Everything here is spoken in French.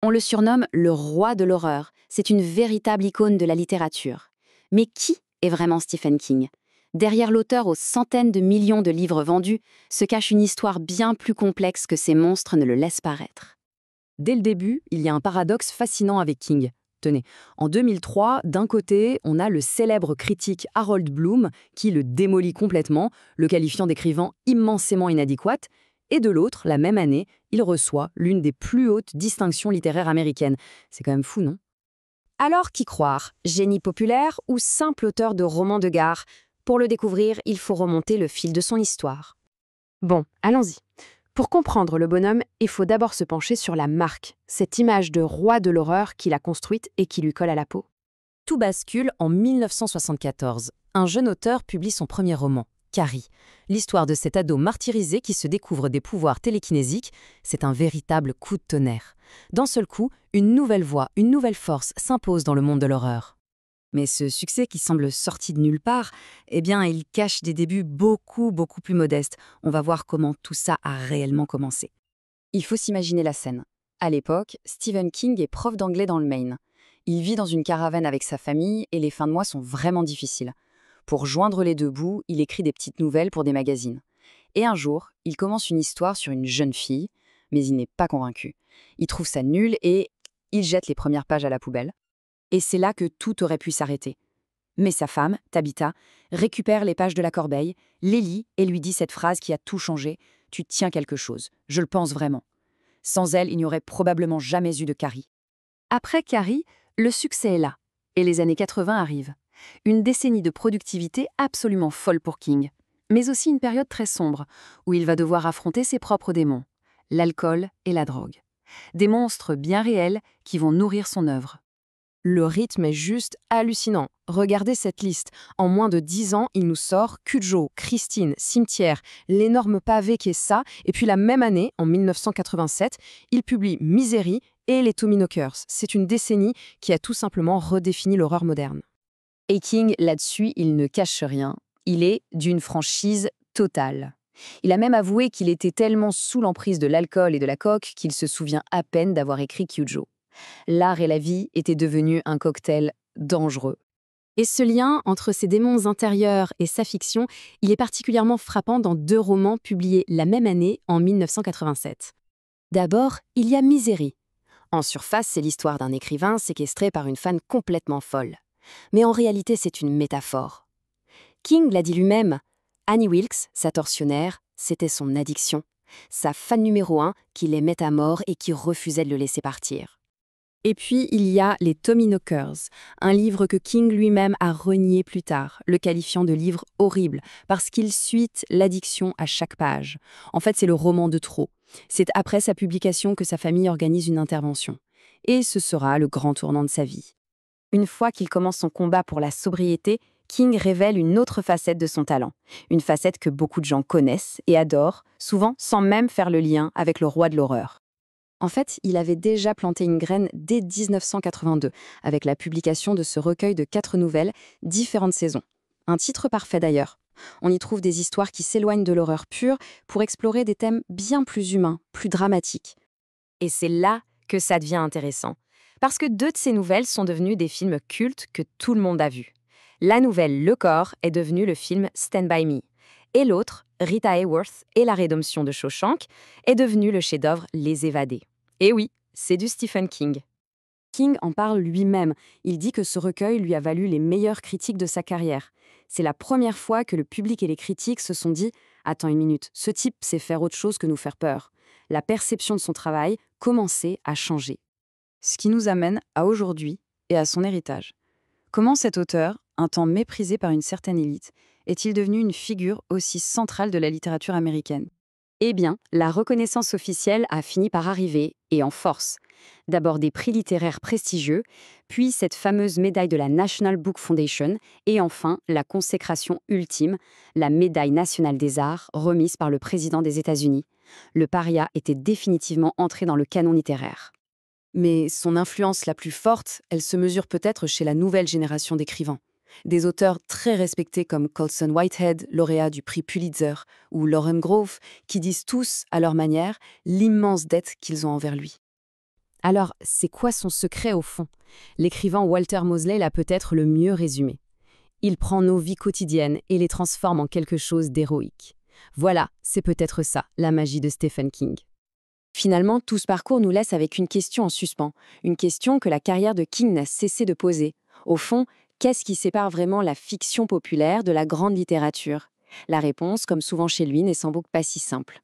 On le surnomme le roi de l'horreur. C'est une véritable icône de la littérature. Mais qui est vraiment Stephen King? Derrière l'auteur aux centaines de millions de livres vendus se cache une histoire bien plus complexe que ces monstres ne le laissent paraître. Dès le début, il y a un paradoxe fascinant avec King. Tenez, en 2003, d'un côté, on a le célèbre critique Harold Bloom qui le démolit complètement, le qualifiant d'écrivain immensément inadéquat, et de l'autre, la même année, il reçoit l'une des plus hautes distinctions littéraires américaines. C'est quand même fou, non? Alors qui croire? Génie populaire ou simple auteur de romans de gare? Pour le découvrir, il faut remonter le fil de son histoire. Bon, allons-y. Pour comprendre le bonhomme, il faut d'abord se pencher sur la marque, cette image de roi de l'horreur qu'il a construite et qui lui colle à la peau. Tout bascule en 1974. Un jeune auteur publie son premier roman, Carrie. L'histoire de cet ado martyrisé qui se découvre des pouvoirs télékinésiques, c'est un véritable coup de tonnerre. D'un seul coup, une nouvelle voix, une nouvelle force s'impose dans le monde de l'horreur. Mais ce succès qui semble sorti de nulle part, eh bien, il cache des débuts beaucoup plus modestes. On va voir comment tout ça a réellement commencé. Il faut s'imaginer la scène. À l'époque, Stephen King est prof d'anglais dans le Maine. Il vit dans une caravane avec sa famille et les fins de mois sont vraiment difficiles. Pour joindre les deux bouts, il écrit des petites nouvelles pour des magazines. Et un jour, il commence une histoire sur une jeune fille, mais il n'est pas convaincu. Il trouve ça nul et il jette les premières pages à la poubelle. Et c'est là que tout aurait pu s'arrêter. Mais sa femme, Tabitha, récupère les pages de la corbeille, les lit et lui dit cette phrase qui a tout changé. « Tu tiens quelque chose, je le pense vraiment. » Sans elle, il n'y aurait probablement jamais eu de Carrie. Après Carrie, le succès est là. Et les années 80 arrivent. Une décennie de productivité absolument folle pour King. Mais aussi une période très sombre, où il va devoir affronter ses propres démons. L'alcool et la drogue. Des monstres bien réels qui vont nourrir son œuvre. Le rythme est juste hallucinant. Regardez cette liste. En moins de 10 ans, il nous sort Cujo, Christine, Cimetière, l'énorme pavé qu'est ça, et puis la même année, en 1987, il publie Misery et les Tommyknockers. C'est une décennie qui a tout simplement redéfini l'horreur moderne. Et King, là-dessus, il ne cache rien. Il est d'une franchise totale. Il a même avoué qu'il était tellement sous l'emprise de l'alcool et de la coke qu'il se souvient à peine d'avoir écrit Cujo. L'art et la vie étaient devenus un cocktail dangereux. Et ce lien entre ses démons intérieurs et sa fiction, il est particulièrement frappant dans deux romans publiés la même année, en 1987. D'abord, il y a Misery. En surface, c'est l'histoire d'un écrivain séquestré par une fan complètement folle. Mais en réalité, c'est une métaphore. King l'a dit lui-même, Annie Wilkes, sa tortionnaire, c'était son addiction. Sa fan numéro 1 qui l'aimait à mort et qui refusait de le laisser partir. Et puis, il y a les Tommyknockers, un livre que King lui-même a renié plus tard, le qualifiant de livre horrible, parce qu'il suite l'addiction à chaque page. En fait, c'est le roman de trop. C'est après sa publication que sa famille organise une intervention. Et ce sera le grand tournant de sa vie. Une fois qu'il commence son combat pour la sobriété, King révèle une autre facette de son talent. Une facette que beaucoup de gens connaissent et adorent, souvent sans même faire le lien avec le roi de l'horreur. En fait, il avait déjà planté une graine dès 1982, avec la publication de ce recueil de 4 nouvelles, différentes saisons. Un titre parfait d'ailleurs. On y trouve des histoires qui s'éloignent de l'horreur pure pour explorer des thèmes bien plus humains, plus dramatiques. Et c'est là que ça devient intéressant. Parce que 2 de ces nouvelles sont devenues des films cultes que tout le monde a vus. La nouvelle Le Corps est devenue le film Stand By Me. Et l'autre, Rita Hayworth et la rédemption de Shawshank, est devenu le chef-d'œuvre Les Évadés. Et oui, c'est du Stephen King. King en parle lui-même. Il dit que ce recueil lui a valu les meilleures critiques de sa carrière. C'est la première fois que le public et les critiques se sont dit « Attends une minute, ce type sait faire autre chose que nous faire peur ». La perception de son travail commençait à changer. Ce qui nous amène à aujourd'hui et à son héritage. Comment cet auteur, un temps méprisé par une certaine élite, est-il devenu une figure aussi centrale de la littérature américaine? Eh bien, la reconnaissance officielle a fini par arriver, et en force. D'abord des prix littéraires prestigieux, puis cette fameuse médaille de la National Book Foundation, et enfin la consécration ultime, la médaille nationale des arts, remise par le président des États-Unis. Le paria était définitivement entré dans le canon littéraire. Mais son influence la plus forte, elle se mesure peut-être chez la nouvelle génération d'écrivains. Des auteurs très respectés comme Colson Whitehead, lauréat du prix Pulitzer, ou Lauren Groff, qui disent tous, à leur manière, l'immense dette qu'ils ont envers lui. Alors, c'est quoi son secret au fond? L'écrivain Walter Mosley l'a peut-être le mieux résumé. Il prend nos vies quotidiennes et les transforme en quelque chose d'héroïque. Voilà, c'est peut-être ça, la magie de Stephen King. Finalement, tout ce parcours nous laisse avec une question en suspens, une question que la carrière de King n'a cessé de poser. Au fond, qu'est-ce qui sépare vraiment la fiction populaire de la grande littérature? La réponse, comme souvent chez lui, n'est sans doute pas si simple.